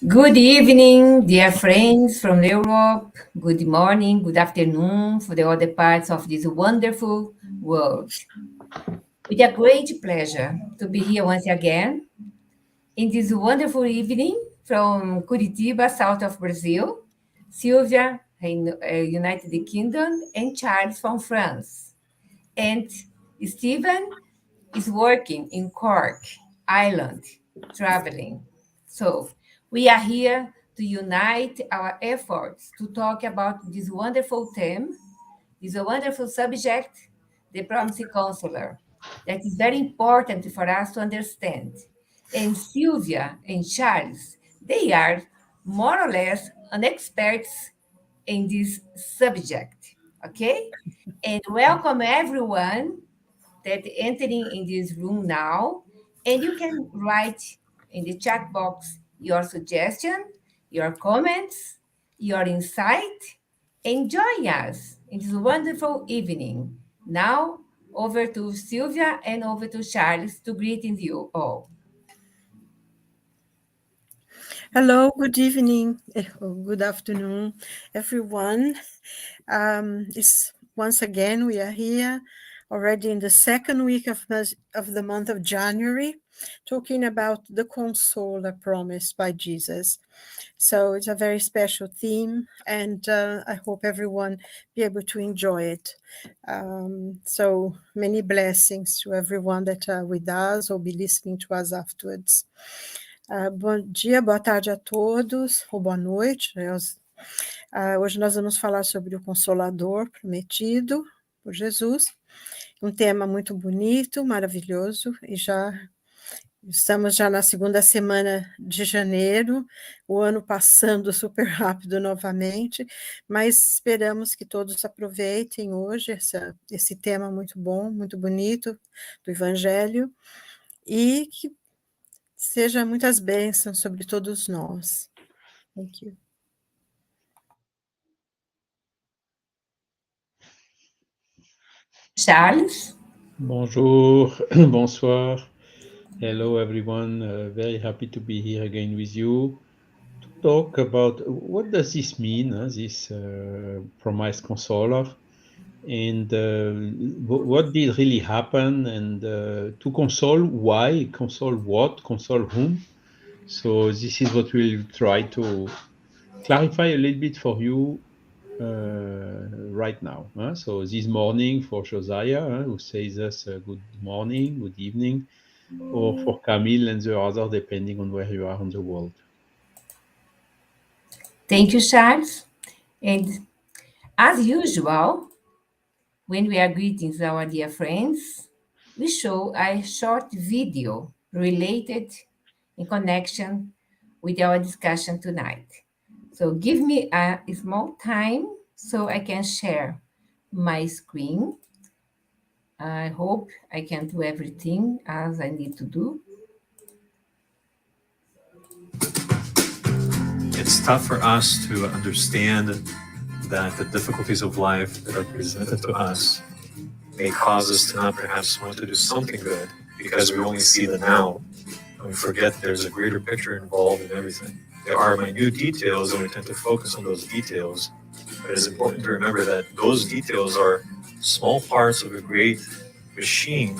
Good evening, dear friends from Europe. Good morning, good afternoon for the other parts of this wonderful world. With a great pleasure to be here once again in this wonderful evening from Curitiba, south of Brazil. Silvia, in United Kingdom, and Charles from France. And Stevan is working in Cork, Ireland, traveling. So we are here to unite our efforts to talk about this wonderful theme, this wonderful subject, the promising counselor. That is very important for us to understand. And Sylvia and Charles, they are more or less an experts in this subject. Okay? And welcome everyone that entering in this room now, and you can write in the chat box your suggestion, your comments, your insight, and join us in this wonderful evening. Now, over to Sylvia and over to Charles to greeting you all. Hello, good evening, or good afternoon, everyone. Once again, we are here already in the second week of the month of January, talking about the consoler promised by Jesus. So it's a very special theme, and I hope everyone be able to enjoy it. So many blessings to everyone that are with us or be listening to us afterwards. Bom dia, boa tarde a todos, ou boa noite. Hoje nós vamos falar sobre o Consolador prometido por Jesus, um tema muito bonito, maravilhoso, e estamos já na segunda semana de janeiro, o ano passando super rápido novamente, mas esperamos que todos aproveitem hoje esse tema muito bom, muito bonito do Evangelho, e que seja muitas bênçãos sobre todos nós. Thank you. Charles? Bonjour, bonsoir. Hello, everyone. Very happy to be here again with you to talk about what does this mean, this promised consoler, and what did really happen, and to console, why, console what, console whom. So this is what we'll try to clarify a little bit for you right now. So this morning for Josiah, who says us good morning, good evening, or for Camille and the other, depending on where you are in the world. Thank you, Charles. And as usual, when we are greeting our dear friends, we show a short video related in connection with our discussion tonight. So give me a small time so I can share my screen. I hope I can do everything as I need to do. It's tough for us to understand that the difficulties of life that are presented to us may cause us to not perhaps want to do something good because we only see the now and we forget there's a greater picture involved in everything. There are minute details and we tend to focus on those details, but it's important to remember that those details are small parts of a great machine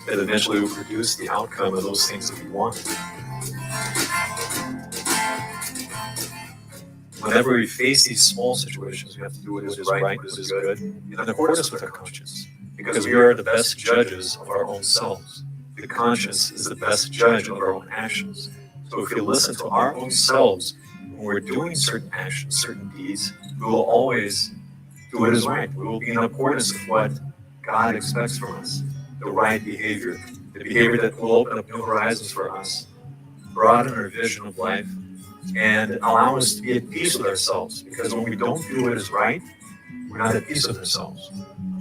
that eventually will produce the outcome of those things that we want. Whenever we face these small situations, we have to do what is right, what is good, in accordance with our conscience, because we are the best judges of our own selves. The conscience is the best judge of our own actions. So if we listen to our own selves when we're doing certain actions, certain deeds, we will always do what is right. We will be in accordance with what God expects from us, the right behavior, the behavior that will open up new horizons for us, broaden our vision of life, and allow us to be at peace with ourselves. Because when we don't do what is right, we're not at peace with ourselves.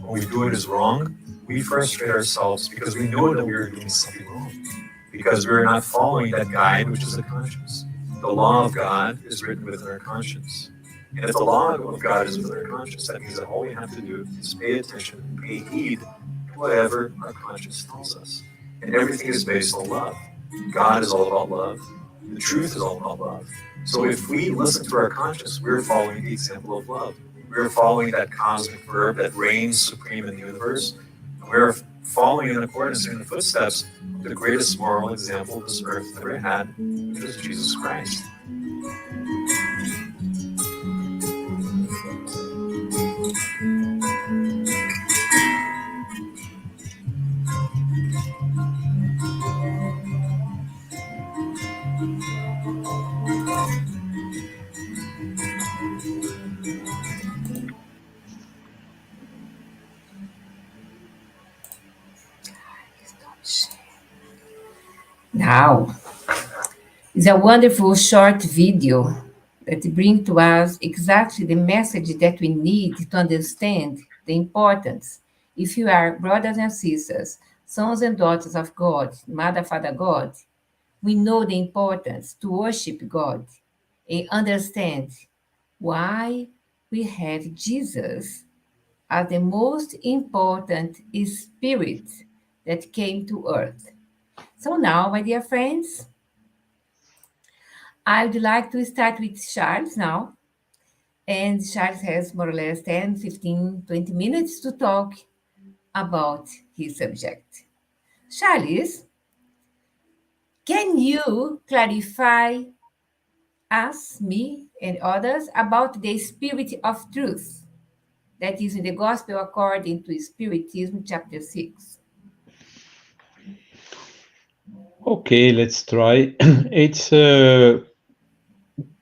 When we do what is wrong, we frustrate ourselves because we know that we are doing something wrong, because we're not following that guide, which is the conscience. The law of God is written within our conscience. And if the law of God is within our conscience, that means that all we have to do is pay attention and pay heed to whatever our conscience tells us. And everything is based on love. God is all about love. The truth is all about love. So if we listen to our conscience, we're following the example of love. We're following that cosmic verb that reigns supreme in the universe. We're following in accordance in the footsteps of the greatest moral example this earth ever had, which is Jesus Christ. Now, it's a wonderful short video that brings to us exactly the message that we need to understand the importance. If you are brothers and sisters, sons and daughters of God, Mother, Father God, we know the importance to worship God and understand why we have Jesus as the most important spirit that came to earth. So now, my dear friends, I would like to start with Charles now. And Charles has more or less 10, 15, 20 minutes to talk about his subject. Charles, can you clarify us, me, and others about the spirit of truth that is in the Gospel according to Spiritism, chapter 6? Okay, let's try. It's a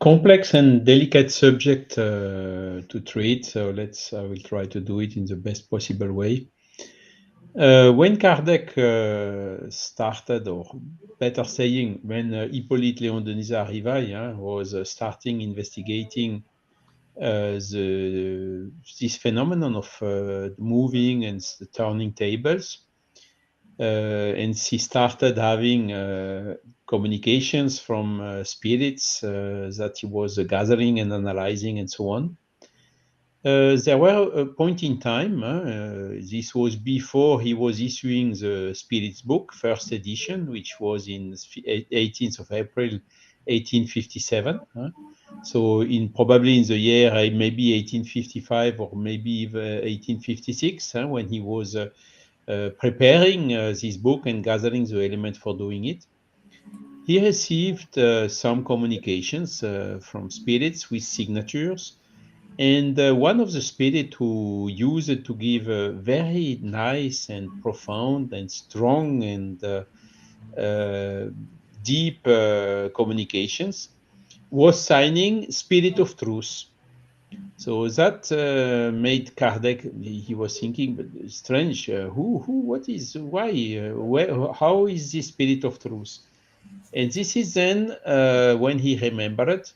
complex and delicate subject to treat, so I will try to do it in the best possible way. When Kardec started, or better saying, when Hippolyte Léon Denis Rivail was starting investigating this phenomenon of moving and turning tables, and she started having communications from spirits that he was gathering and analyzing and so on. There were a point in time, this was before he was issuing the Spirits book, first edition, which was in 18th of April, 1857. So probably in the year maybe 1855 or maybe even 1856, when he was preparing this book and gathering the elements for doing it. He received some communications from spirits with signatures, and one of the spirits who used it to give very nice and profound and strong and deep communications was signing Spirit of Truth. So that made Kardec, he was thinking, but strange, what is, why, where, how is this Spirit of Truth? And this is then when he remembered.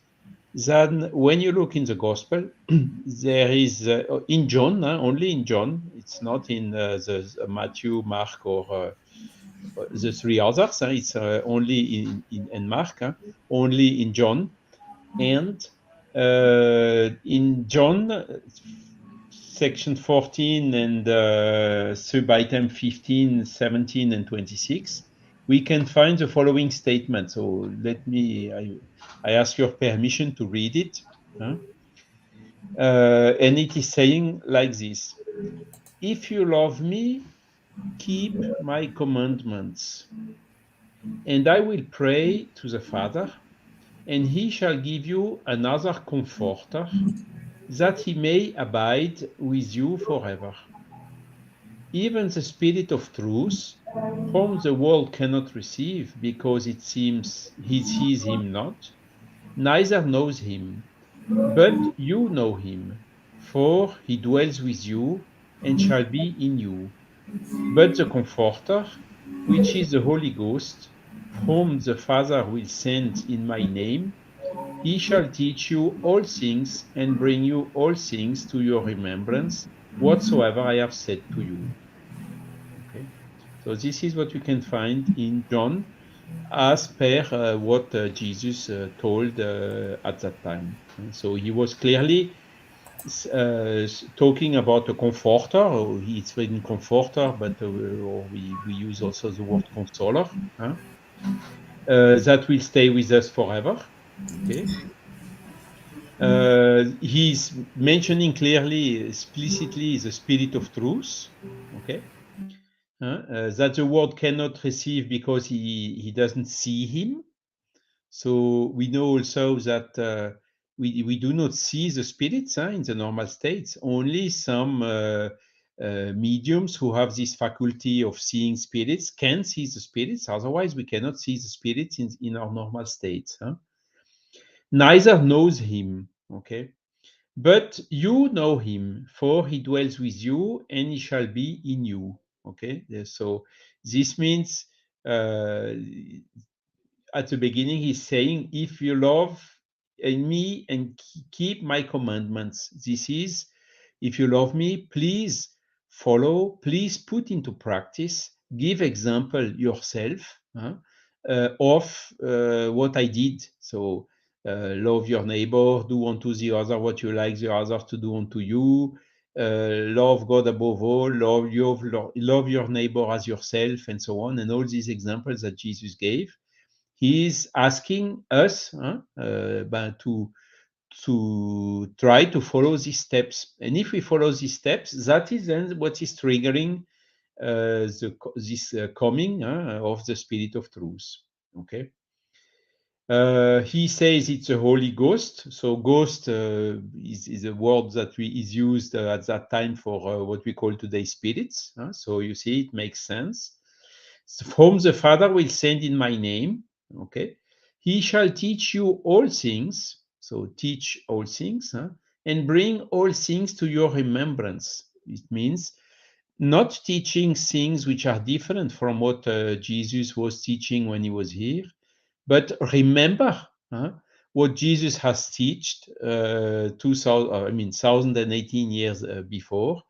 Then when you look in the Gospel, there is in John, only in John, it's not in the Matthew, Mark, or the three others. It's only in Mark, only in John. And in John, section 14 and sub-item 15, 17, and 26, we can find the following statement. So I ask your permission to read it. And it is saying like this: if you love me, keep my commandments, and I will pray to the Father, and he shall give you another comforter, that he may abide with you forever. Even the Spirit of truth, whom the world cannot receive, because it seems he sees him not, neither knows him. But you know him, for he dwells with you and shall be in you. But the Comforter, which is the Holy Ghost, whom the Father will send in my name, he shall teach you all things and bring you all things to your remembrance, whatsoever I have said to you. Okay, so this is what you can find in John, as per what Jesus told at that time. So he was clearly talking about a comforter. It's written comforter, but we use also the word consoler. that will stay with us forever. Okay. He's mentioning clearly, explicitly, the spirit of truth. Okay. That the world cannot receive because he doesn't see him. So we know also that we do not see the spirits in the normal states. Only some mediums who have this faculty of seeing spirits can see the spirits. Otherwise, we cannot see the spirits in our normal states. Neither knows him. Okay. But you know him, for he dwells with you, and he shall be in you. Okay. So this means at the beginning, he's saying, if you love me and keep my commandments, this is, if you love me, please follow, please put into practice, give example yourself of what I did. So love your neighbor, do unto the other what you like the other to do unto you. Love God above all, love your neighbor as yourself, and so on, and all these examples that Jesus gave. He is asking us to try to follow these steps. And if we follow these steps, that is then what is triggering this coming of the Spirit of Truth. Okay. He says it's a Holy Ghost. So ghost is a word that is used at that time for what we call today spirits. So you see, it makes sense. Whom the Father will send in my name. Okay. He shall teach you all things. So teach all things and bring all things to your remembrance. It means not teaching things which are different from what Jesus was teaching when he was here, but remember what Jesus has taught 1018 years before,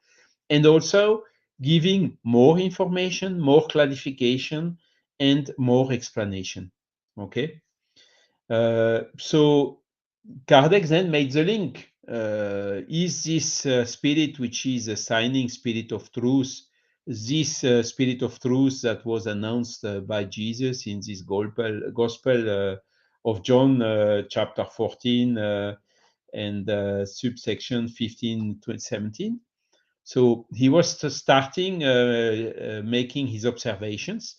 and also giving more information, more clarification, and more explanation. Okay. So Kardec then made the link. Is this spirit, which is a signing spirit of truth, this spirit of truth that was announced by Jesus in this gospel of John, chapter 14 and subsection 15 to 17? So he was starting making his observations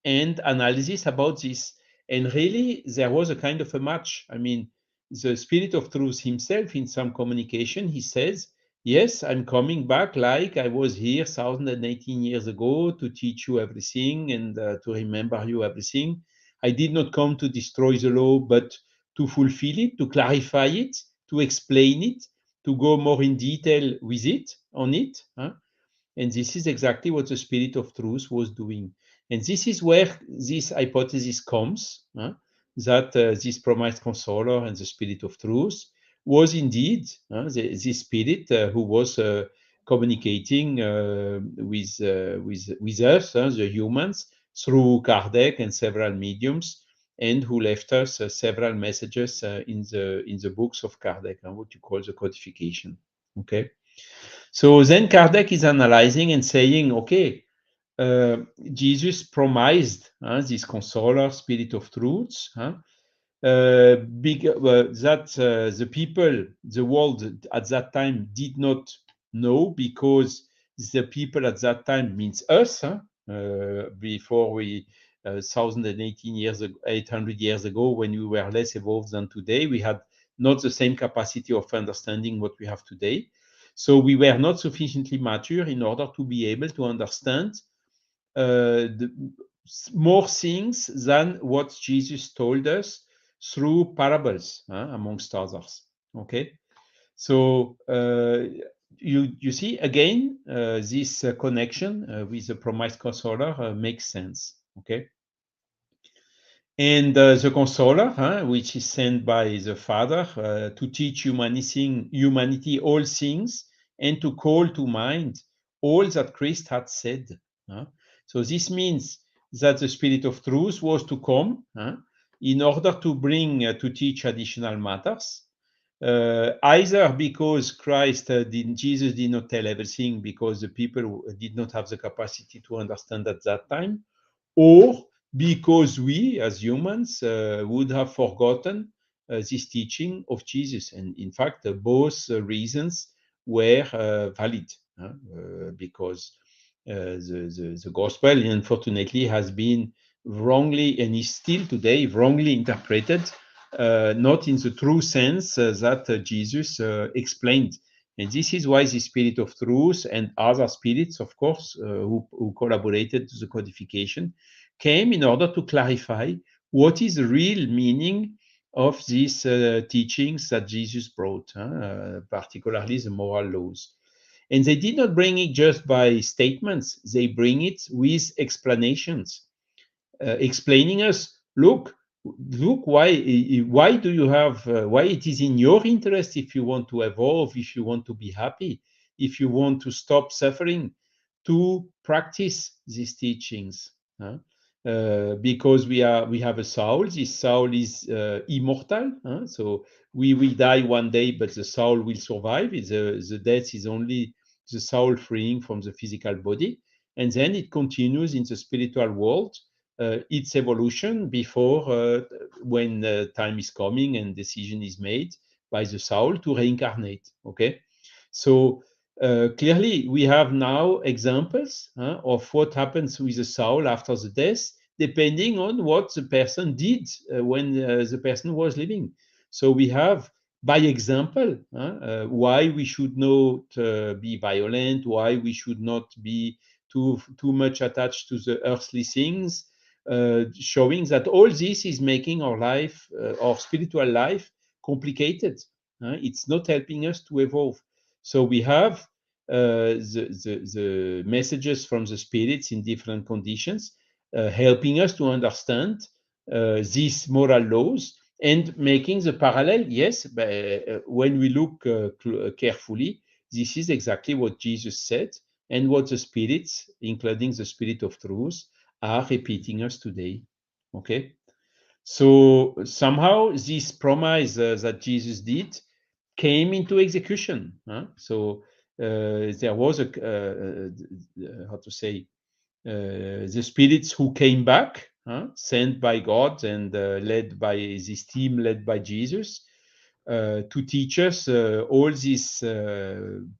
and analysis about this. And really, there was a kind of a match. I mean, the Spirit of Truth himself, in some communication, he says, yes, I'm coming back like I was here 1018 years ago to teach you everything and to remember you everything. I did not come to destroy the law, but to fulfill it, to clarify it, to explain it, to go more in detail with it, on it. And this is exactly what the Spirit of Truth was doing. And this is where this hypothesis comes, that this promised consoler and the Spirit of Truth was indeed the Spirit who was communicating with us, the humans, through Kardec and several mediums, and who left us several messages in the books of Kardec, what you call the codification. Okay. So then Kardec is analyzing and saying, okay, Jesus promised this consoler, Spirit of Truth, that the people, the world at that time did not know, because the people at that time means us, before we 1018 years ago, 800 years ago, when we were less evolved than today, we had not the same capacity of understanding what we have today. So we were not sufficiently mature in order to be able to understand more things than what Jesus told us through parables, amongst others. Okay, so you see again this connection with the promised consoler makes sense. Okay. And the consoler, which is sent by the Father to teach humanity all things and to call to mind all that Christ had said. So this means that the Spirit of Truth was to come in order to bring, to teach additional matters, either because Jesus did not tell everything because the people did not have the capacity to understand at that time, or because we, as humans, would have forgotten this teaching of Jesus. And in fact, both reasons were valid, because the gospel, unfortunately, has been wrongly, and is still today wrongly interpreted, not in the true sense that Jesus explained. And this is why the Spirit of Truth and other spirits, of course, who collaborated to the codification, came in order to clarify what is the real meaning of these teachings that Jesus brought, particularly the moral laws. And they did not bring it just by statements, they bring it with explanations, explaining us, look why do you have why it is in your interest, if you want to evolve, if you want to be happy, if you want to stop suffering, to practice these teachings, because we have a soul. This soul is immortal, so we will die one day, but the soul will survive. The death is only the soul freeing from the physical body, and then it continues in the spiritual world its evolution before when time is coming and decision is made by the soul to reincarnate. Okay, so clearly we have now examples of what happens with the soul after the death, depending on what the person did when the person was living. So we have, by example, why we should not be violent, why we should not be too much attached to the earthly things, showing that all this is making our life, our spiritual life, complicated. It's not helping us to evolve. So we have the messages from the spirits in different conditions, helping us to understand these moral laws and making the parallel. Yes, when we look carefully, this is exactly what Jesus said and what the spirits, including the Spirit of Truth, are repeating us today. Okay, so somehow this promise that Jesus did came into execution. So there was how to say, the spirits who came back, sent by God and led by this team led by Jesus, to teach us all these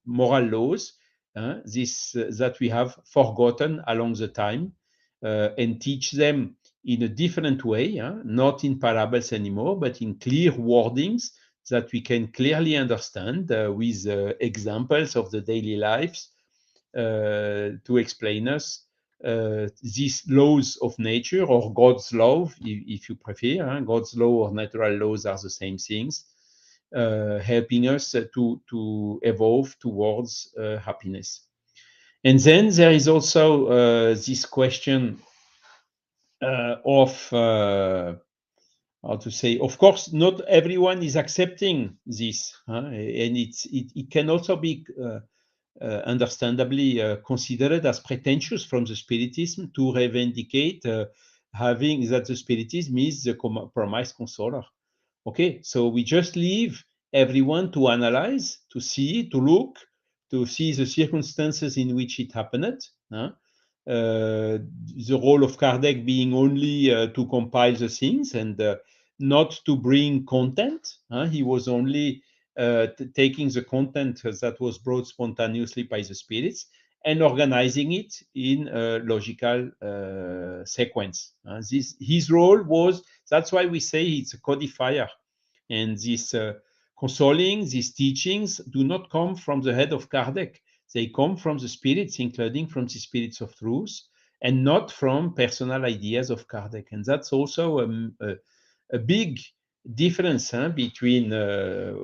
moral laws, that we have forgotten along the time, and teach them in a different way, not in parables anymore, but in clear wordings that we can clearly understand, with examples of the daily lives, to explain us these laws of nature, or God's law, if you prefer. God's law or natural laws are the same things, helping us to evolve towards happiness. And then there is also this question of how to say, of course, not everyone is accepting this, and it can also be understandably considered as pretentious from the Spiritism to revindicate having that the Spiritism is the promised consoler. Okay, so we just leave everyone to analyze, to see, to look, to see the circumstances in which it happened. The role of Kardec being only to compile the things and not to bring content. He was only taking the content that was brought spontaneously by the spirits and organizing it in a logical sequence. His role was, that's why we say it's a codifier. And this consoling, these teachings do not come from the head of Kardec. They come from the spirits, including from the spirits of truth, and not from personal ideas of Kardec. And that's also a big difference between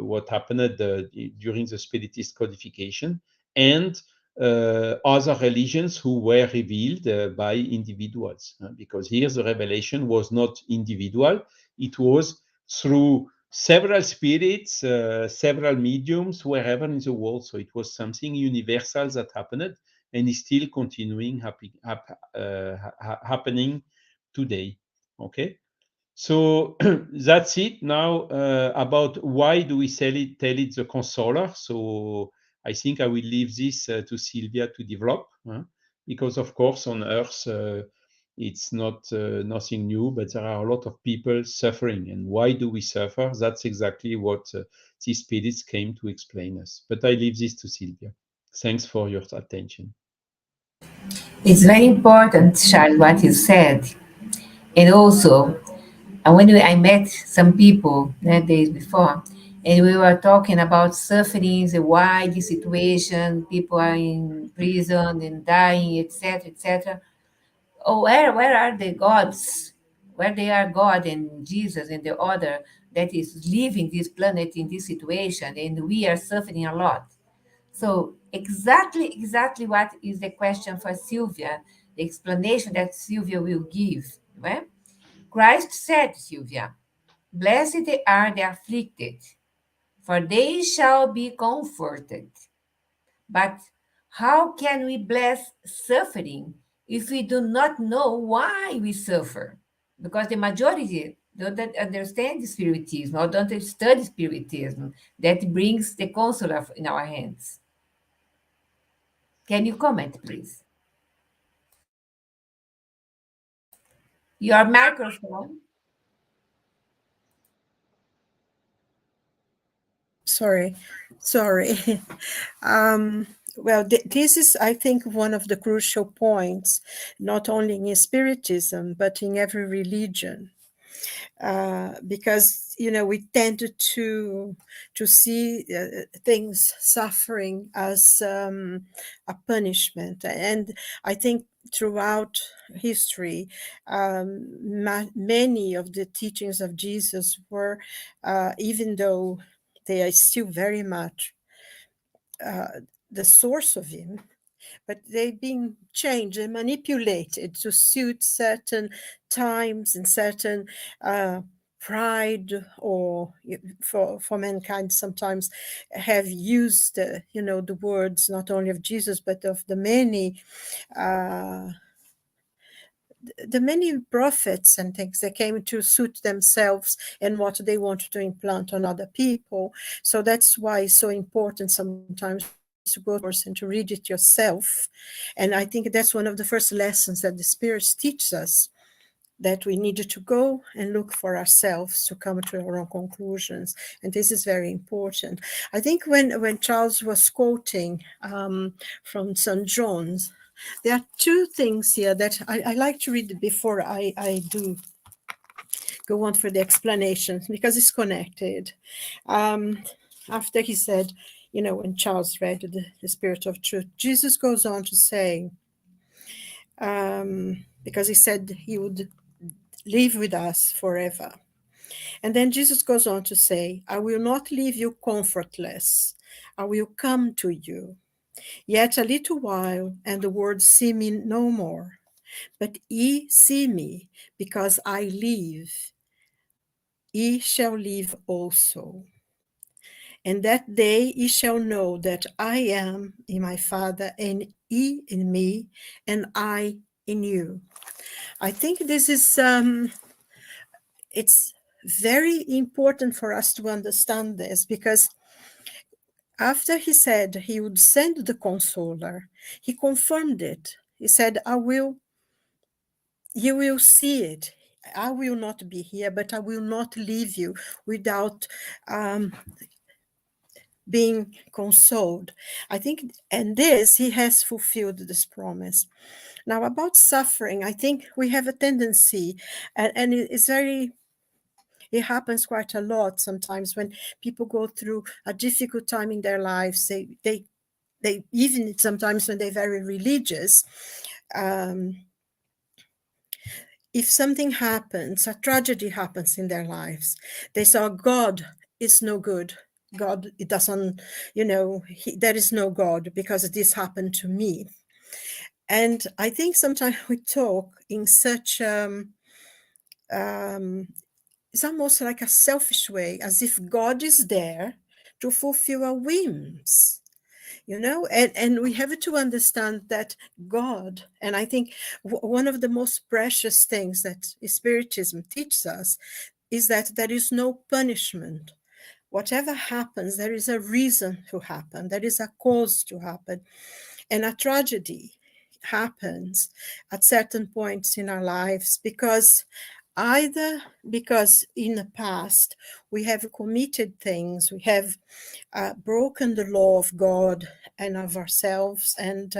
what happened during the Spiritist codification and other religions who were revealed by individuals. Because here the revelation was not individual, it was through several spirits, several mediums, wherever in the world. So it was something universal that happened and is still continuing happening today. Okay, so that's it now about why do we tell it the consoler. So I think I will leave this to Silvia to develop, because of course on Earth It's not nothing new, but there are a lot of people suffering. And why do we suffer? That's exactly what these spirits came to explain us. But I leave this to Silvia. Thanks for your attention. It's very important, Charles, what you said. And also, I met some people days before, and we were talking about sufferings, why the situation, people are in prison and dying, etc., etc. Oh, where are the gods? Where they are God and Jesus and the other that is living this planet in this situation, and we are suffering a lot. So exactly what is the question for Sylvia, the explanation that Sylvia will give, right? Christ said, Sylvia, blessed are the afflicted, for they shall be comforted. But how can we bless suffering if we do not know why we suffer? Because the majority don't understand Spiritism or don't study Spiritism that brings the consoler in our hands. Can you comment, please? Your microphone. Sorry. Well, this is, I think, one of the crucial points, not only in Spiritism, but in every religion. Because we tend to see things, suffering, as a punishment, and I think throughout history, many of the teachings of Jesus were, even though they are still very much the source of him, but they've been changed and manipulated to suit certain times and certain pride, or for mankind sometimes have used the words not only of Jesus but of the many prophets and things that came to suit themselves and what they wanted to implant on other people. So that's why it's so important sometimes to go course and to read it yourself. And I think that's one of the first lessons that the spirits teach us, that we needed to go and look for ourselves to come to our own conclusions. And this is very important. I think when Charles was quoting from St. John's, there are two things here that I like to read before I do go on for the explanation, because it's connected. After he said, when Charles read the Spirit of Truth, Jesus goes on to say, because he said he would live with us forever. And then Jesus goes on to say, I will not leave you comfortless. I will come to you. Yet a little while, and the world see me no more. But ye see me, because I live. Ye shall live also. And that day ye shall know that I am in my Father, and ye in me, and I in you. I think this is, it's very important for us to understand this, because after he said he would send the consoler, he confirmed it. He said, you will see it. I will not be here, but I will not leave you without being consoled. I think, and this, he has fulfilled this promise. Now, about suffering, I think we have a tendency, and it's very, it happens quite a lot sometimes when people go through a difficult time in their lives. They even sometimes when they're very religious, if something happens, a tragedy happens in their lives, they say, oh, God is no good. God, it doesn't, there is no God because this happened to me. And I think sometimes we talk in such, it's almost like a selfish way, as if God is there to fulfill our whims. And we have to understand that God, and I think one of the most precious things that Spiritism teaches us is that there is no punishment. Whatever happens, there is a reason to happen. There is a cause to happen. And a tragedy happens at certain points in our lives, because either because in the past we have committed things, we have broken the law of God and of ourselves, and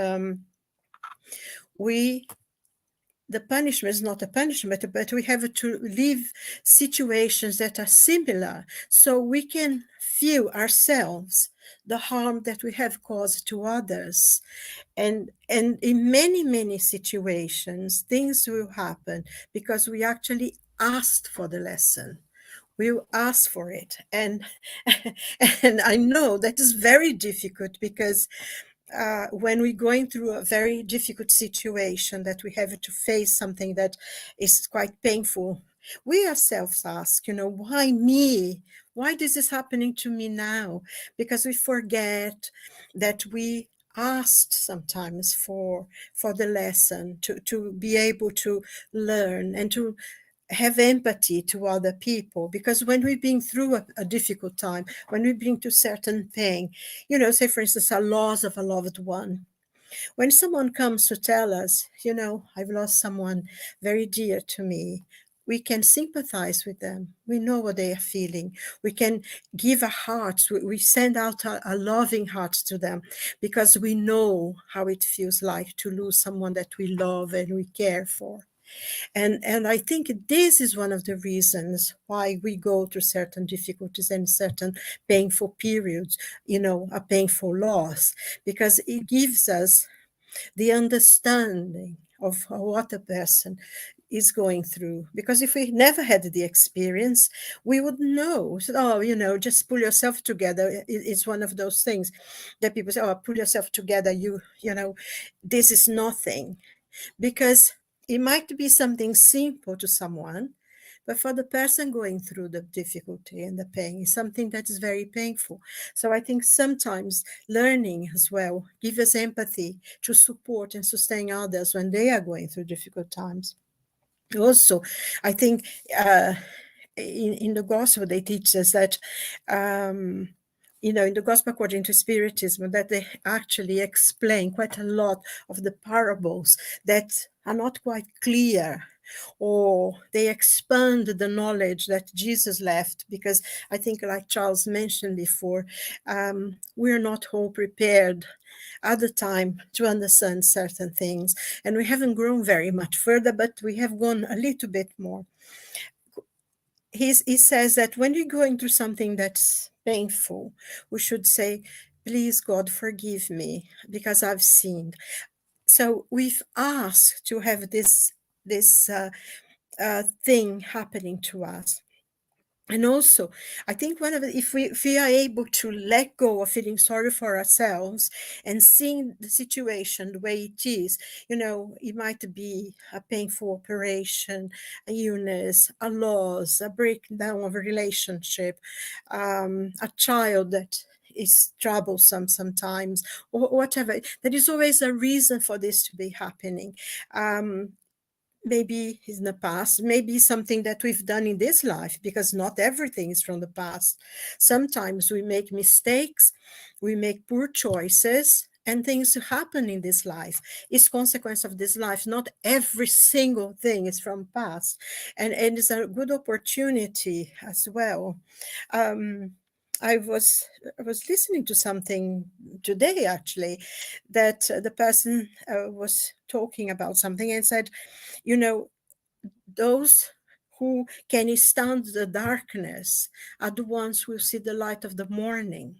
the punishment is not a punishment, but we have to live situations that are similar, so we can feel ourselves the harm that we have caused to others. And in many situations, things will happen because we actually asked for the lesson. We ask for it. And and I know that is very difficult, because when we're going through a very difficult situation, that we have to face something that is quite painful, we ourselves ask, why me? Why this is happening to me now? Because we forget that we asked sometimes for the lesson, to be able to learn and to have empathy to other people. Because when we've been through a difficult time, when we've been through certain pain, say for instance, a loss of a loved one, when someone comes to tell us, I've lost someone very dear to me, we can sympathize with them. We know what they are feeling. We can give a heart. We send out a loving heart to them, because we know how it feels like to lose someone that we love and we care for. And I think this is one of the reasons why we go through certain difficulties and certain painful periods, a painful loss, because it gives us the understanding of what a person is going through. Because if we never had the experience, we would know. So, just pull yourself together. It's one of those things that people say, pull yourself together. This is nothing. Because it might be something simple to someone, but for the person going through the difficulty and the pain, is something that is very painful. So I think sometimes learning as well gives us empathy to support and sustain others when they are going through difficult times. Also, I think in the gospel, they teach us that in the gospel according to Spiritism, that they actually explain quite a lot of the parables that are not quite clear, or they expand the knowledge that Jesus left. Because I think, like Charles mentioned before, we're not all prepared at the time to understand certain things, and we haven't grown very much further, but we have gone a little bit more. He says that when you're going through something that's painful, we should say, please, God, forgive me, because I've sinned. So we've asked to have this thing happening to us. And also, I think if we are able to let go of feeling sorry for ourselves and seeing the situation the way it is, it might be a painful operation, a illness, a loss, a breakdown of a relationship, a child that is troublesome sometimes, or whatever. There is always a reason for this to be happening. Maybe in the past, maybe something that we've done in this life, because not everything is from the past. Sometimes we make mistakes, we make poor choices, and things happen in this life. It's consequence of this life. Not every single thing is from past. And it's a good opportunity as well. I was listening to something today, actually, that the person was talking about something and said, those who can stand the darkness are the ones who see the light of the morning.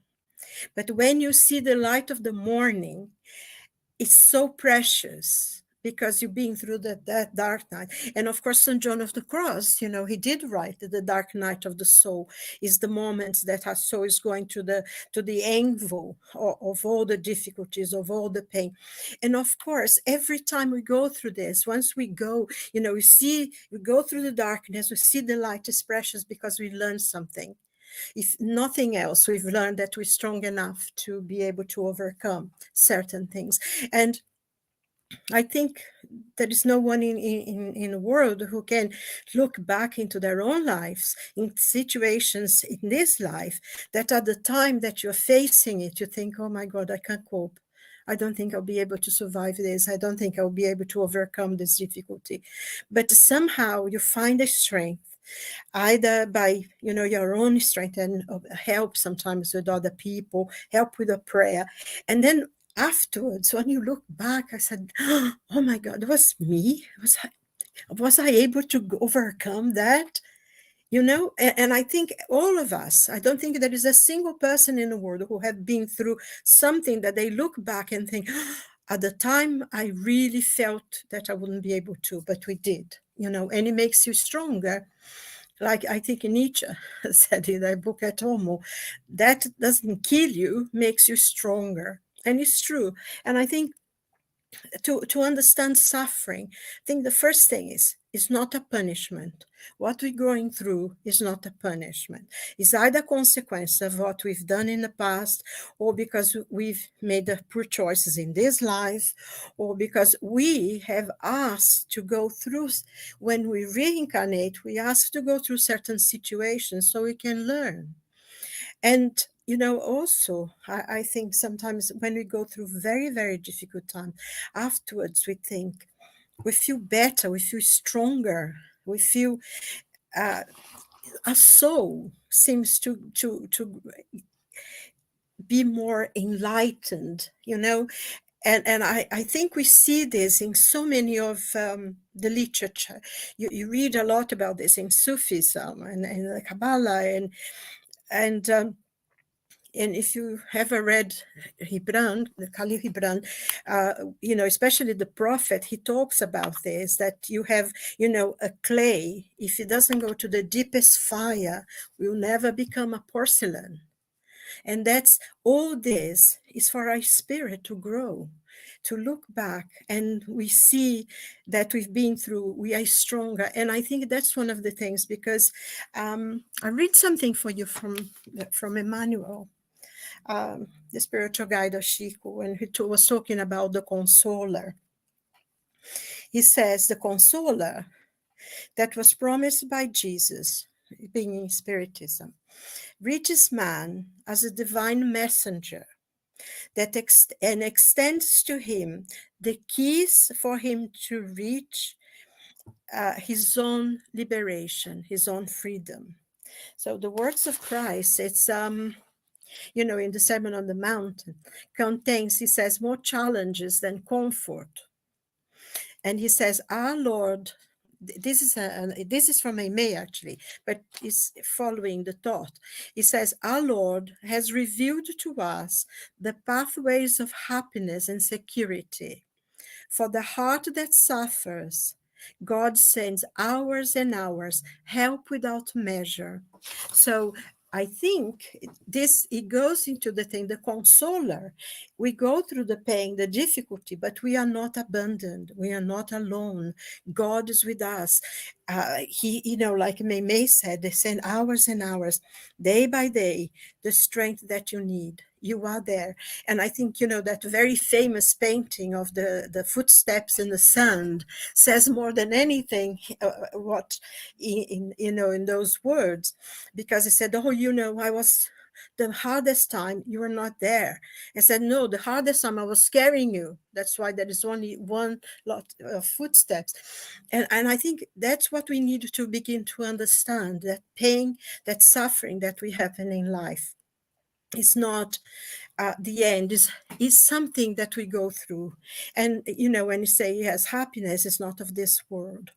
But when you see the light of the morning, it's so precious, because you've been through that dark night. And of course, St. John of the Cross, he did write that the dark night of the soul is the moment that our soul is going to the anvil of all the difficulties, of all the pain. And of course, every time we go through this, once we go, we go through the darkness, we see the light is precious, because we learn something. If nothing else, we've learned that we're strong enough to be able to overcome certain things. And I think there is no one in the world who can look back into their own lives, in situations in this life, that at the time that you're facing it, you think, oh my God, I can't cope. I don't think I'll be able to survive this. I don't think I'll be able to overcome this difficulty. But somehow you find a strength, either by, your own strength and help sometimes with other people, help with a prayer. And then afterwards, when you look back, I said, oh my God, it was me? Was I able to overcome that? And I think all of us, I don't think there is a single person in the world who have been through something that they look back and think, at the time, I really felt that I wouldn't be able to, but we did, and it makes you stronger. Like I think Nietzsche said in that book at Homo, that doesn't kill you, makes you stronger. And it's true. And I think to understand suffering, I think the first thing is not a punishment. What we're going through is not a punishment. It's either a consequence of what we've done in the past, or because we've made the poor choices in this life, or because we have asked to go through, when we reincarnate, we ask to go through certain situations so we can learn. And also, I think sometimes when we go through very, very difficult time, afterwards we think, we feel better, we feel stronger, we feel our soul seems to be more enlightened, And I think we see this in so many of the literature. You read a lot about this in Sufism and the Kabbalah, and if you ever read Gibran, the Khalil Gibran, especially the Prophet, he talks about this, that you have, a clay, if it doesn't go to the deepest fire, will never become a porcelain. And that's all this is for our spirit to grow, to look back, and we see that we've been through, we are stronger. And I think that's one of the things, because I read something for you from Emmanuel, the spiritual guide of Chico, when he was talking about the consoler. He says the consoler that was promised by Jesus, being in Spiritism, reaches man as a divine messenger that extends to him the keys for him to reach his own liberation, his own freedom. So the words of Christ, it's in the Sermon on the Mountain, contains, he says, more challenges than comfort. And he says, our Lord, this is from May actually, but it's following the thought. He says, our Lord has revealed to us the pathways of happiness and security. For the heart that suffers, God sends hours and hours, help without measure. So I think it goes into the thing, the consoler. We go through the pain, the difficulty, but we are not abandoned. We are not alone. God is with us. He, like May said, they send hours and hours, day by day, the strength that you need. You are there. And I think, that very famous painting of the footsteps in the sand says more than anything what in those words, because he said, oh, I was the hardest time, you were not there. I said, no, the hardest time I was carrying you. That's why there is only one lot of footsteps. And I think that's what we need to begin to understand, that pain, that suffering that we have in life. It's not the end, is something that we go through. And, when you say, yes, happiness is not of this world,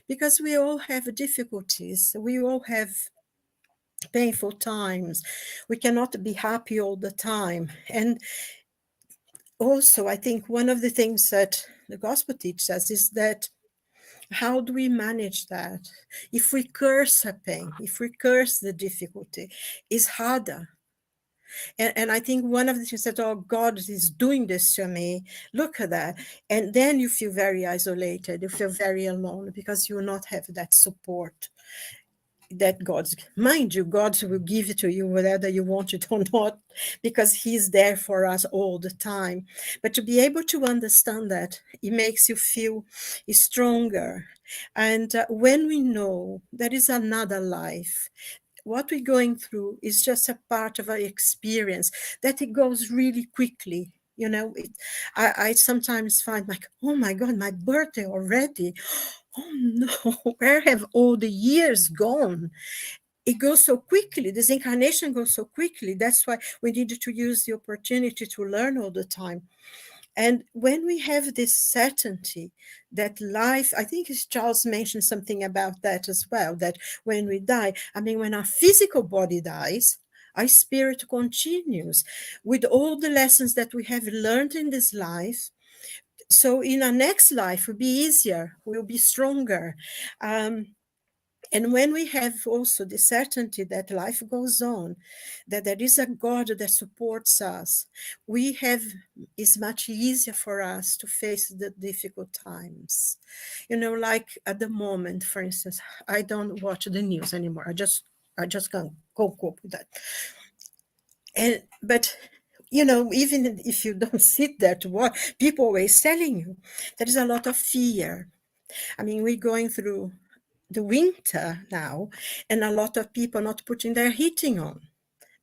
because we all have difficulties. We all have painful times. We cannot be happy all the time. And also, I think one of the things that the gospel teaches us is that how do we manage that? If we curse a pain, if we curse the difficulty, it's harder. And I think one of the things that, oh, God is doing this to me, look at that. And then you feel very isolated, you feel very alone, because you will not have that support. that God's, mind you, God will give it to you whether you want it or not, because he's there for us all the time. But to be able to understand that, it makes you feel stronger. And when we know there is another life, what we're going through is just a part of our experience, that it goes really quickly. I sometimes find like, oh my God, my birthday already. Oh no, where have all the years gone? It goes so quickly. This incarnation goes so quickly. That's why we need to use the opportunity to learn all the time. And when we have this certainty that life, I think Charles mentioned something about that as well, that when we die, I mean, when our physical body dies, our spirit continues with all the lessons that we have learned in this life. So in our next life will be easier, we'll be stronger. And when we have also the certainty that life goes on, that there is a God that supports us, it's much easier for us to face the difficult times. Like at the moment, for instance, I don't watch the news anymore. I just can't cope with that. But even if you don't sit there to watch, people always telling you there is a lot of fear. I mean, we're going through the winter now, and a lot of people not putting their heating on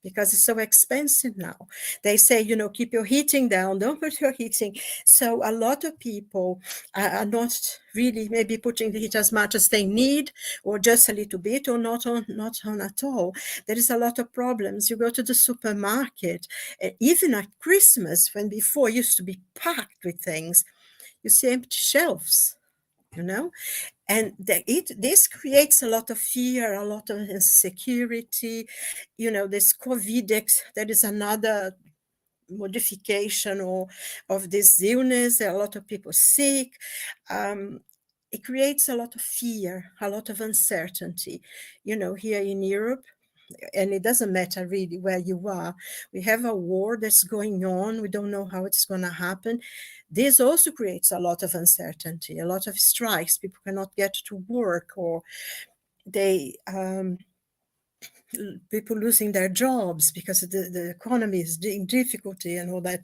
because it's so expensive now. They say, keep your heating down, don't put your heating. So a lot of people are not really maybe putting the heat as much as they need, or just a little bit, or not on at all. There is a lot of problems. You go to the supermarket, even at Christmas, when before used to be packed with things, you see empty shelves, and this creates a lot of fear, a lot of insecurity. This COVID, that is another modification of this illness. There are a lot of people sick. It creates a lot of fear, a lot of uncertainty. Here in Europe, and it doesn't matter really where you are, we have a war that's going on. We don't know how it's going to happen. This also creates a lot of uncertainty, a lot of strikes. People cannot get to work, or people losing their jobs because the economy is in difficulty and all that.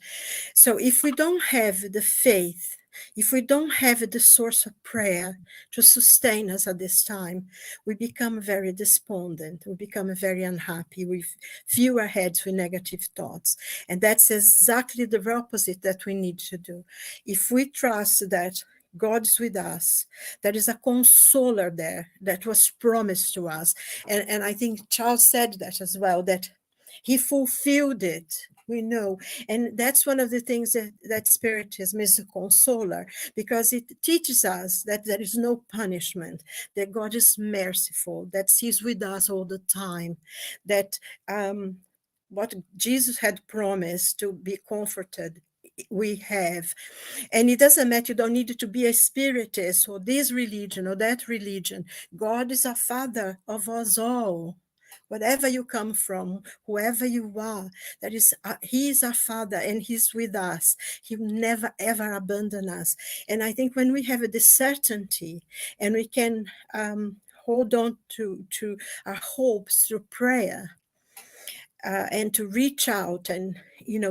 So if we don't have the faith, if we don't have the source of prayer to sustain us at this time, we become very despondent, we become very unhappy, we fill our heads with negative thoughts. And that's exactly the opposite that we need to do. If we trust that God is with us, there is a consoler there that was promised to us. And I think Charles said that as well, that he fulfilled it. We know. And that's one of the things that Spiritism is, a consoler, because it teaches us that there is no punishment, that God is merciful, that he's with us all the time, that what Jesus had promised to be comforted, we have. And it doesn't matter, you don't need to be a spiritist or this religion or that religion. God is a father of us all. Whatever you come from, whoever you are, he is our father, and he's with us. He will never ever abandon us. And I think when we have the certainty, and we can hold on to our hopes through prayer, and to reach out and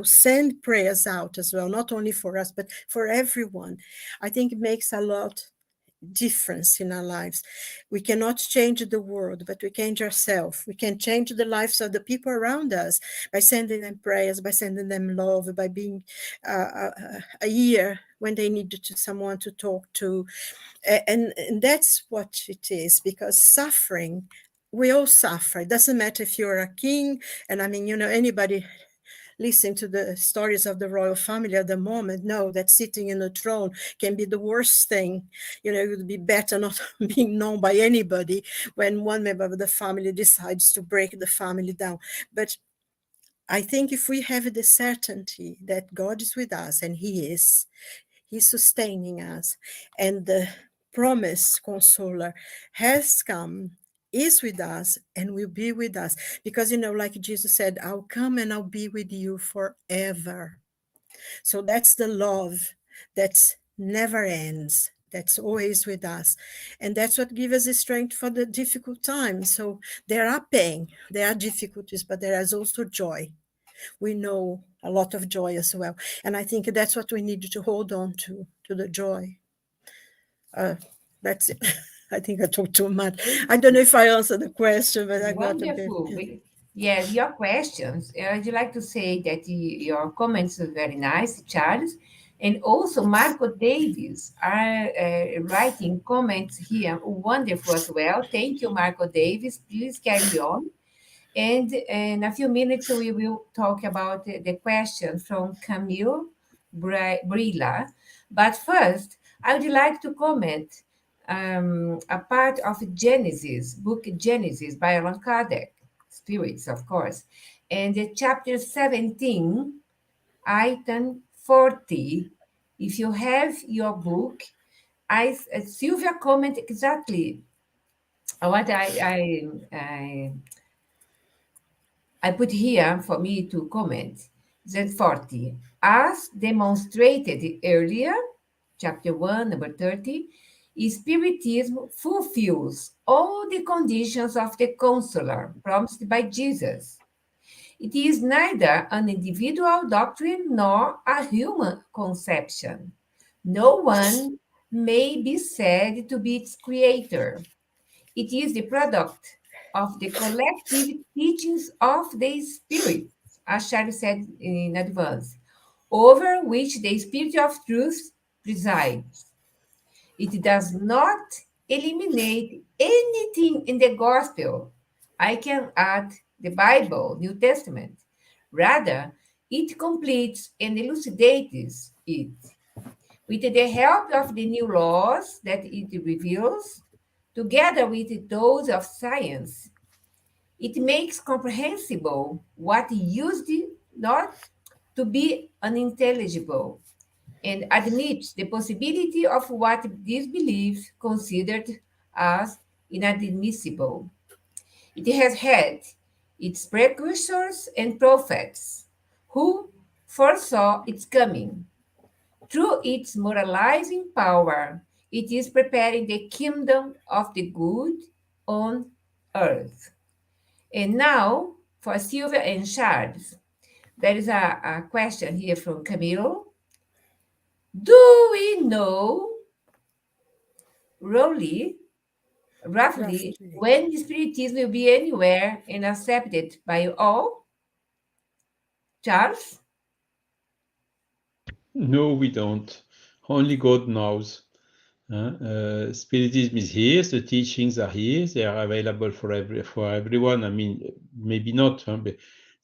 send prayers out as well, not only for us but for everyone, I think it makes a lot difference in our lives. We cannot change the world, but we can change ourselves. We can change the lives of the people around us by sending them prayers, by sending them love, by being a ear when they need someone to talk to. And that's what it is, because suffering, we all suffer. It doesn't matter if you're a king, and I mean, anybody listening to the stories of the royal family at the moment know that sitting in a throne can be the worst thing. It would be better not being known by anybody when one member of the family decides to break the family down. But I think if we have the certainty that God is with us, and he's sustaining us, and the promised consoler has come, is with us, and will be with us. Because, like Jesus said, I'll come and I'll be with you forever. So that's the love that never ends. that's always with us. And that's what gives us the strength for the difficult times. So there are pain, there are difficulties, but there is also joy. We know a lot of joy as well. And I think that's what we need to hold on to the joy. That's it. I think I talked too much. I don't know if I answered the question, but I got a bit. Wonderful. Yes, your questions. I'd like to say that your comments are very nice, Charles. And also, Marco Davis are writing comments here. Wonderful as well. Thank you, Marco Davis. Please carry on. And in a few minutes, we will talk about the question from Camille Brilla. But first, I would like to comment a part of Genesis, book Genesis by Allan Kardec, spirits, of course, and the chapter 17, item 40. If you have your book, Silvia comment exactly what I put here for me to comment. Z40. As demonstrated earlier, chapter 1, number 30, Spiritism fulfills all the conditions of the consoler promised by Jesus. It is neither an individual doctrine nor a human conception. No one may be said to be its creator. It is the product of the collective teachings of the Spirit, as Charles said in advance, over which the Spirit of truth presides. It does not eliminate anything in the gospel. I can add the Bible, New Testament. Rather, it completes and elucidates it. With the help of the new laws that it reveals, together with those of science, it makes comprehensible what used not to be unintelligible and admits the possibility of what these beliefs considered as inadmissible. It has had its precursors and prophets who foresaw its coming. Through its moralizing power, it is preparing the kingdom of the good on earth. And now, for Silvia and Charles, there is a question here from Camilo. Do we know, roughly, when Spiritism will be anywhere and accepted by all? Charles? No, we don't. Only God knows. Spiritism is here. The teachings are here. They are available for everyone. I mean, maybe not, but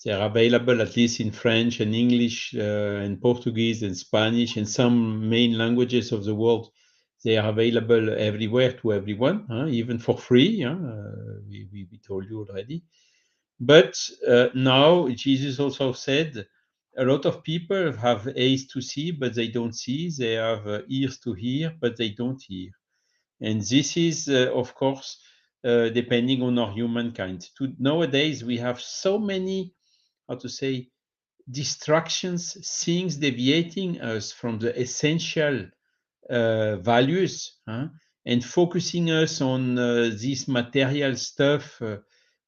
they are available at least in French and English and Portuguese and Spanish and some main languages of the world. They are available everywhere to everyone, even for free. We told you already. But now Jesus also said, a lot of people have eyes to see, but they don't see. They have ears to hear, but they don't hear. And this is, of course, depending on our humankind. Nowadays, we have so many, distractions, things deviating us from the essential values, and focusing us on this material stuff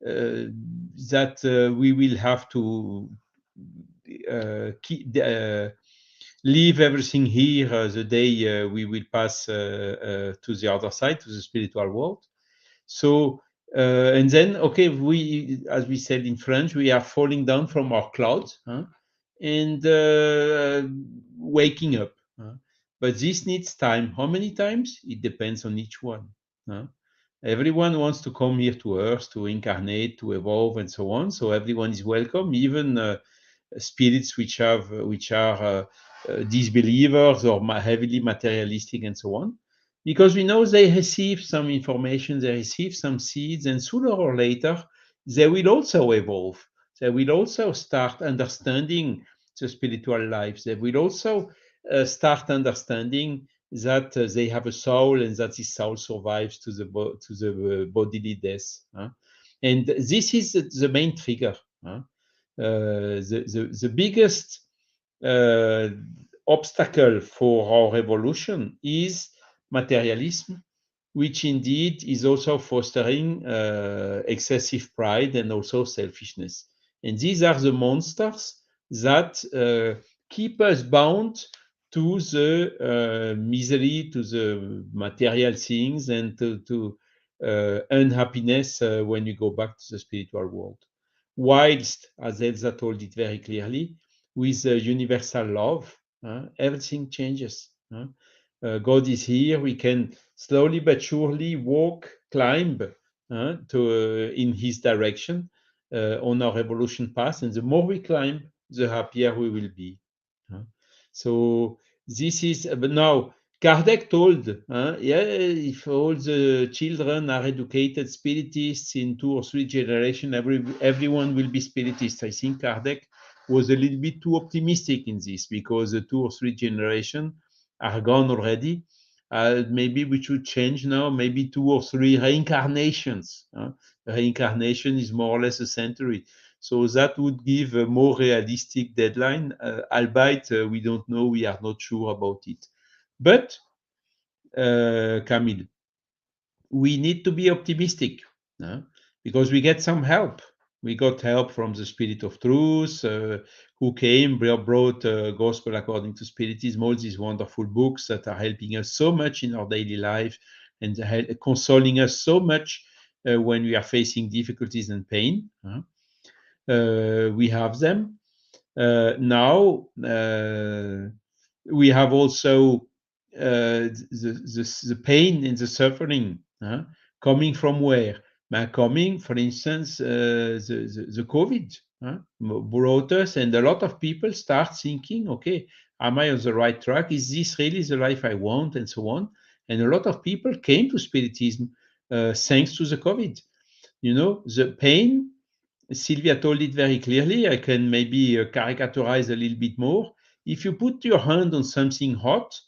that we will have to leave everything here the day we will pass to the other side, to the spiritual world. So, and then, okay, we, as we said in French, we are falling down from our clouds and waking up. But this needs time. How many times? It depends on each one. Everyone wants to come here to Earth, to incarnate, to evolve, and so on. So everyone is welcome, even spirits which are disbelievers or heavily materialistic and so on, because we know they receive some information, they receive some seeds, and sooner or later they will also evolve. They will also start understanding the spiritual life. They will also start understanding that they have a soul and that this soul survives to the bodily death. And this is the main trigger. The biggest obstacle for our evolution is materialism, which indeed is also fostering excessive pride and also selfishness. And these are the monsters that keep us bound to the misery, to the material things, and to unhappiness when we go back to the spiritual world. Whilst, as Elsa told it very clearly, with universal love, everything changes. God is here. We can slowly but surely walk, climb in His direction on our evolution path. And the more we climb, the happier we will be. So this is, but now Kardec told, if all the children are educated spiritists in 2 or 3 generations, everyone will be spiritist. I think Kardec was a little bit too optimistic in this, because the 2 or 3 generations are gone already. Maybe we should change now, maybe 2 or 3 reincarnations. Reincarnation is more or less a century. So that would give a more realistic deadline, albeit we don't know, we are not sure about it. But, Camille, we need to be optimistic, because we get some help. We got help from the Spirit of Truth, who came, brought Gospel According to Spiritism, all these wonderful books that are helping us so much in our daily life and consoling us so much when we are facing difficulties and pain. We have them. Now, we have also the pain and the suffering coming from where? Coming, for instance, the COVID brought us, and a lot of people start thinking, okay, am I on the right track? Is this really the life I want? And so on. And a lot of people came to Spiritism thanks to the COVID. The pain, Silvia told it very clearly. I can maybe caricaturize a little bit more. If you put your hand on something hot,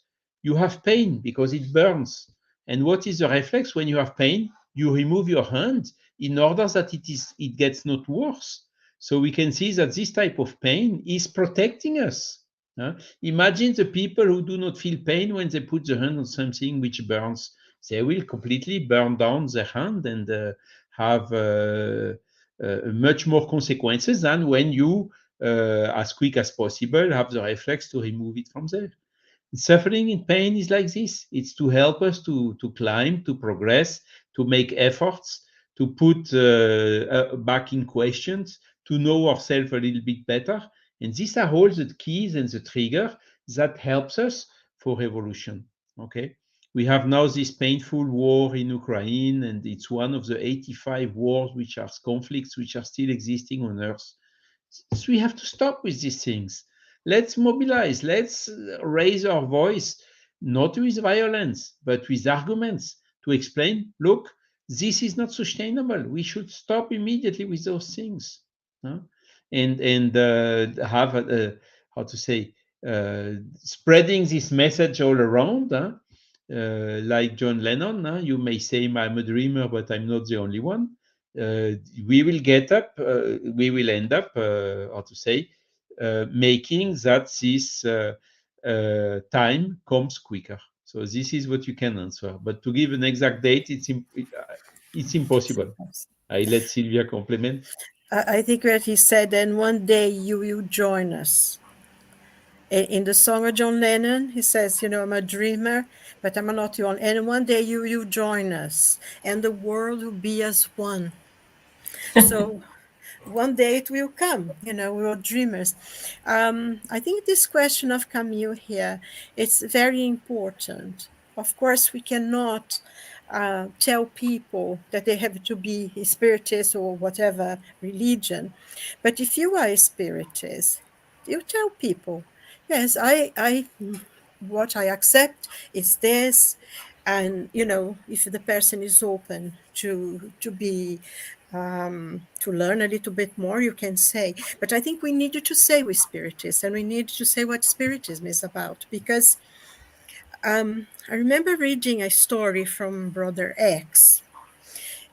you have pain because it burns. And what is the reflex when you have pain? You remove your hand in order that it gets not worse. So we can see that this type of pain is protecting us. Imagine the people who do not feel pain when they put their hand on something which burns. They will completely burn down their hand and have much more consequences than when you, as quick as possible, have the reflex to remove it from there. Suffering and pain is like this. It's to help us to climb, to progress, to make efforts, to put back in questions, to know ourselves a little bit better. And these are all the keys and the trigger that helps us for evolution. Okay. We have now this painful war in Ukraine, and it's one of the 85 wars which are conflicts which are still existing on Earth. So we have to stop with these things. Let's mobilize. Let's raise our voice, not with violence, but with arguments to explain, look, this is not sustainable. We should stop immediately with those things. And have, how to say, spreading this message all around. Like John Lennon, you may say I'm a dreamer, but I'm not the only one. We will get up, we will end up, how to say, making that this time comes quicker. So this is what you can answer. But to give an exact date, it's impossible. I let Silvia complement. I think what he said, and one day you will join us. In the song of John Lennon, he says, I'm a dreamer, but I'm not the only. And one day you will join us, and the world will be as one. So one day it will come, we are dreamers. I think this question of Camille here, it's very important. Of course, we cannot tell people that they have to be a spiritist or whatever religion. But if you are a spiritist, you tell people, yes, what I accept is this. And, if the person is open to be, to learn a little bit more, you can say. But I think we need to say with Spiritists, and we need to say what Spiritism is about. Because I remember reading a story from Brother X.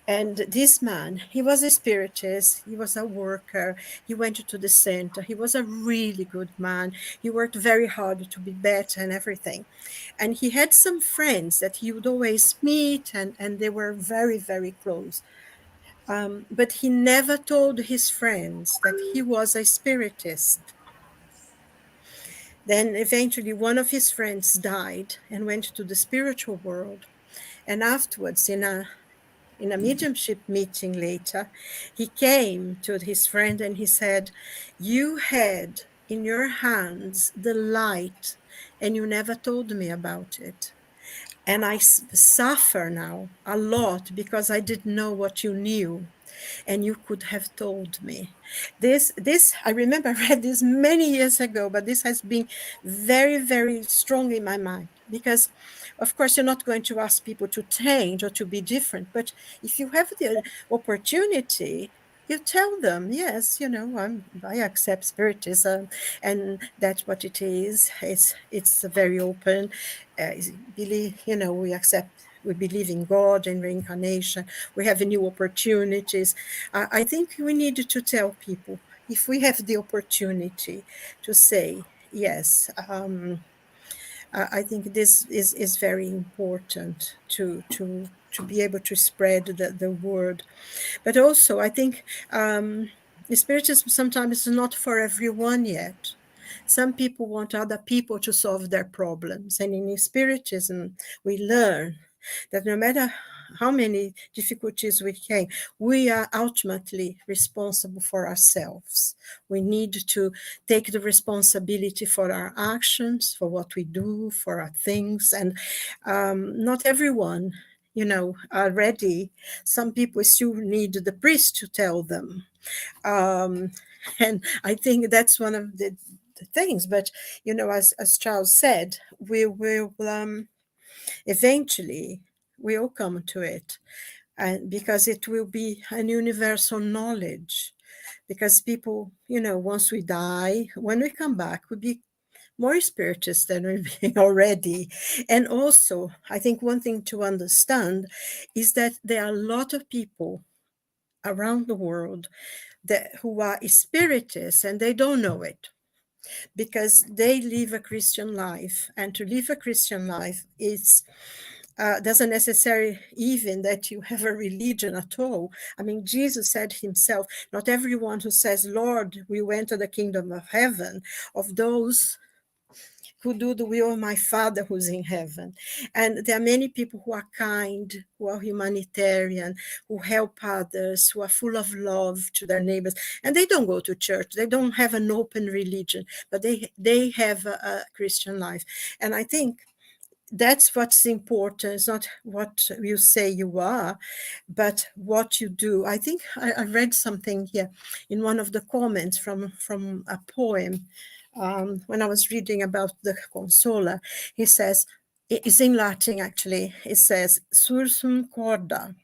And this man, he was a spiritist, he was a worker, he went to the center, he was a really good man, he worked very hard to be better and everything. And he had some friends that he would always meet, and they were very, very close. But he never told his friends that he was a spiritist. Then eventually one of his friends died and went to the spiritual world. And afterwards, in a mediumship meeting later, he came to his friend and he said, "You had in your hands the light and you never told me about it. And I suffer now a lot because I didn't know what you knew. And you could have told me." This, I remember I read this many years ago, but this has been very, very strong in my mind, because of course you're not going to ask people to change or to be different, but if you have the opportunity, you tell them, yes, I accept spiritism, and that's what it is. It's very open. Believe, we believe in God and reincarnation. We have new opportunities. I think we need to tell people, if we have the opportunity, to say yes. I think this is very important to be able to spread the word. But also, I think spiritism sometimes is not for everyone yet. Some people want other people to solve their problems. And in spiritism, we learn that no matter how many difficulties we are ultimately responsible for ourselves. We need to take the responsibility for our actions, for what we do, for our things. And not everyone, are ready. Some people still need the priest to tell them. And I think that's one of the things. But, as Charles said, we will eventually we'll come to it, and because it will be an universal knowledge, because people, once we die, when we come back, we'll be more spiritist than we've been already. And also, I think one thing to understand is that there are a lot of people around the world who are spiritists and they don't know it, because they live a Christian life, and to live a Christian life is doesn't necessarily even that you have a religion at all. I mean, Jesus said himself, not everyone who says, "Lord, we will enter the kingdom of heaven," of those who do the will of my Father who's in heaven. And there are many people who are kind, who are humanitarian, who help others, who are full of love to their neighbors. And they don't go to church. They don't have an open religion, but they have a Christian life. And I think that's what's important. It's not what you say you are, but what you do. I think I read something here in one of the comments from a poem. When I was reading about the Consola, he says, it's in Latin actually, it says, "Sursum corda,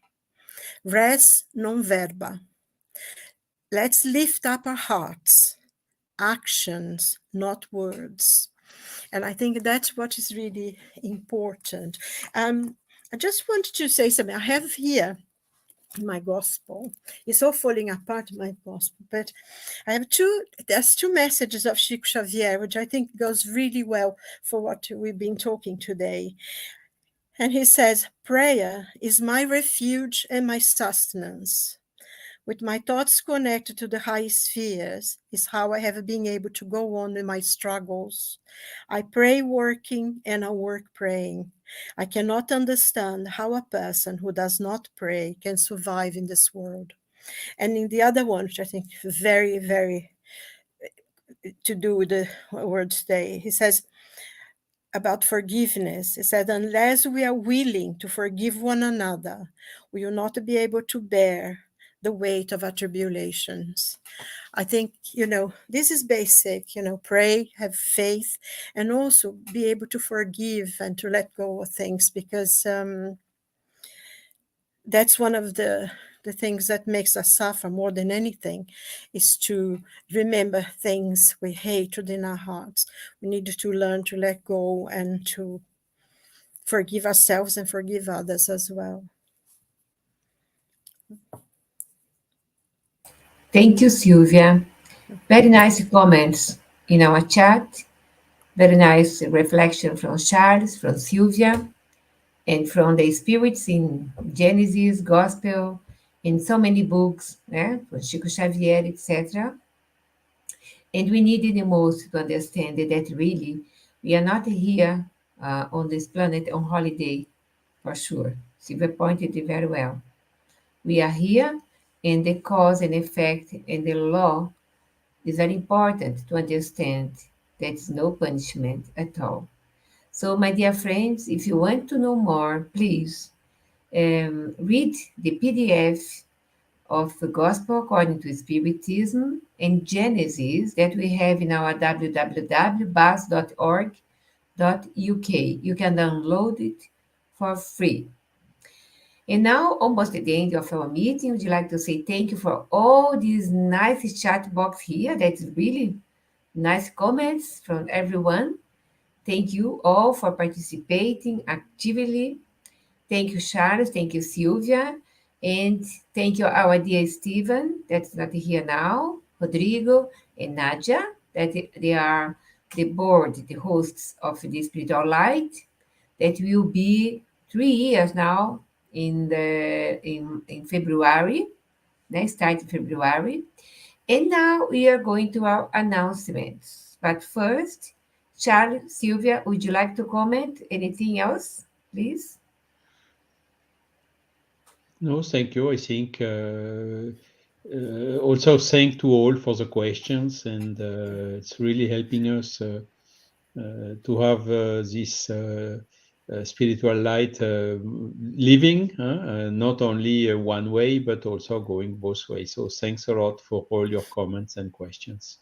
res non verba." Let's lift up our hearts, actions, not words. And I think that's what is really important. I just wanted to say something. I have here my gospel. It's all falling apart, my gospel, but I have there's two messages of Chico Xavier, which I think goes really well for what we've been talking today. And he says, "Prayer is my refuge and my sustenance. With my thoughts connected to the high spheres is how I have been able to go on in my struggles. I pray working and I work praying. I cannot understand how a person who does not pray can survive in this world." And in the other one, which I think is very, very to do with the word today, he says about forgiveness. He said, "Unless we are willing to forgive one another, we will not be able to bear the weight of our tribulations." I think, this is basic, pray, have faith, and also be able to forgive and to let go of things, because that's one of the things that makes us suffer more than anything, is to remember things we hate within our hearts. We need to learn to let go and to forgive ourselves and forgive others as well. Thank you, Silvia. Very nice comments in our chat. Very nice reflection from Charles, from Silvia, and from the spirits in Genesis, Gospel, in so many books, from Chico Xavier, etc. And we need the most to understand that really we are not here on this planet on holiday, for sure. Silvia pointed it very well. We are here, and the cause and effect and the law is very important to understand. That's no punishment at all. So, my dear friends, if you want to know more, please read the PDF of the Gospel according to Spiritism and Genesis that we have in our www.bas.org.uk. You can download it for free. And now, almost at the end of our meeting, would you like to say thank you for all these nice chat box here? That's really nice comments from everyone. Thank you all for participating actively. Thank you, Charles. Thank you, Silvia. And thank you, our dear Stevan, that's not here now, Rodrigo and Nadja, that they are the board, the hosts of the Spiritual Light, that will be 3 years now in February, start in February. And now we are going to our announcements. But first, Charles, Silvia, would you like to comment anything else, please? No, thank you. I think also thank to all for the questions, and it's really helping us to have this spiritual light living, not only one way, but also going both ways. So thanks a lot for all your comments and questions.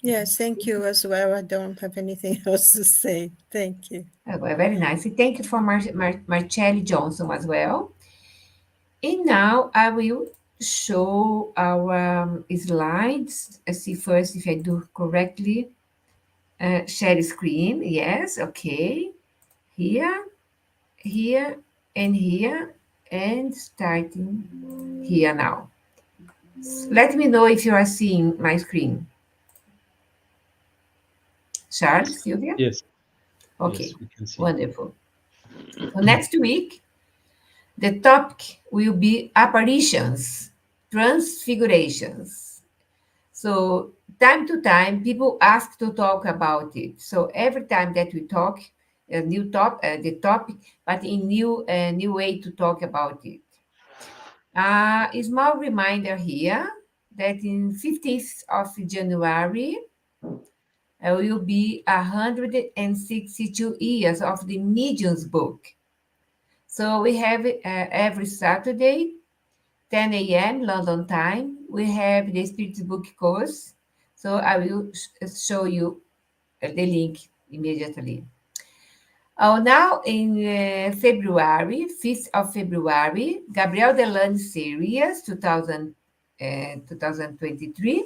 Yes, thank you as well. I don't have anything else to say. Thank you. Well, very nice. Thank you for Marcelli Johnson as well. And now I will show our slides. Let's see first if I do correctly. Share screen. Yes, okay. Here, here, and here, and starting here now. Let me know if you are seeing my screen. Charles, Silvia? Yes. Okay, Yes, we can see. Wonderful. So next week, the topic will be apparitions, transfigurations. So time to time, people ask to talk about it. So every time that we talk, a new the topic, but in new way to talk about it. A small reminder here that in 15th of January will be 162 years of the Medium's book. So we have every Saturday, 10 a.m. London time, we have the Spirit Book course. So I will show you the link immediately. Now in February, 5th of February, Gabriel Delane series 2023,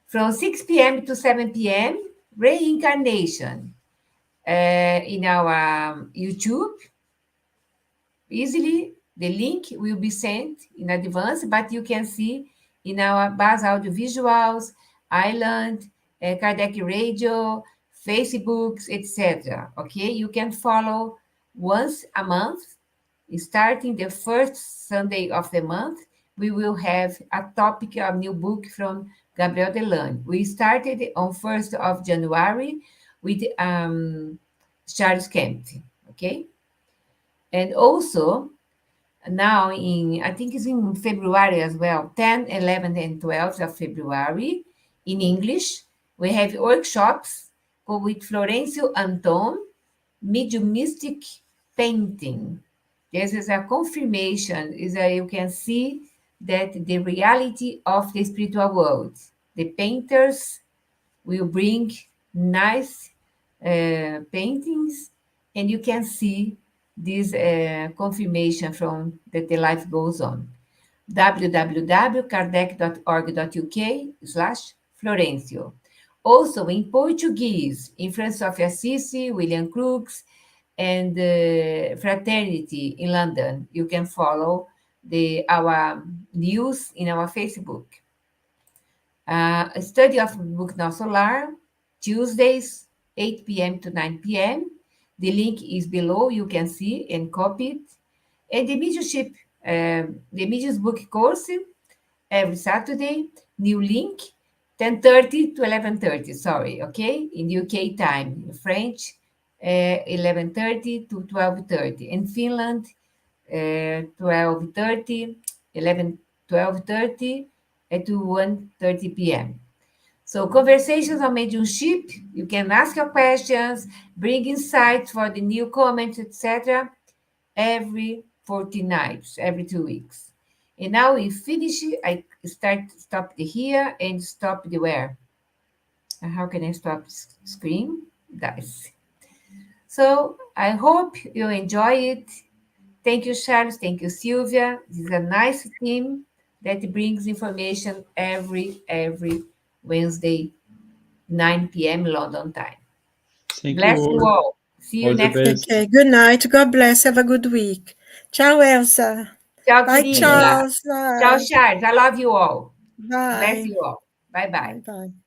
from 6 p.m. to 7 p.m., reincarnation in our YouTube. Easily, the link will be sent in advance, but you can see in our Bas Audiovisuals, Island, Kardec Radio, Facebooks, etc. Okay, you can follow once a month. Starting the first Sunday of the month, we will have a topic of new book from Gabriel Delane. We started on 1st of January with Charles Kempf, okay? And also, now I think it's in February as well, 10, 11, and 12th of February, in English, we have workshops with Florencio Anton, mediumistic painting. This is a confirmation, you can see that the reality of the spiritual world. The painters will bring nice paintings, and you can see this confirmation from that the life goes on. www.kardec.org.uk/Florencio. Also in Portuguese, in Francis of Assisi, William Crookes, and Fraternity in London. You can follow our news in our Facebook. A study of the book Nosso Lar, Tuesdays, 8 p.m. to 9 p.m. The link is below. You can see and copy it. And the mediumship, the medium's book course, every Saturday, new link, 10:30 to 11:30. Sorry, okay, in UK time. In French, 11:30 to 12:30. In Finland, 12:30, 12:30 to 1:30 p.m. So conversations on mediumship, you can ask your questions, bring insights for the new comments, etc. every 14 nights, every 2 weeks. And now we finish, I stop the here and stop the where. How can I stop screen? Guys. So I hope you enjoy it. Thank you, Charles. Thank you, Silvia. This is a nice team that brings information every Wednesday, 9 p.m. London time. Thank Bless you you. all. See you All the next week. best. Okay, good night. God bless. Have a good week. Ciao, Elsa. Ciao, Bye, querida. Charles. Ciao, Bye. Charles. I love you all. Bye. Bless you all. Bye-bye. Bye.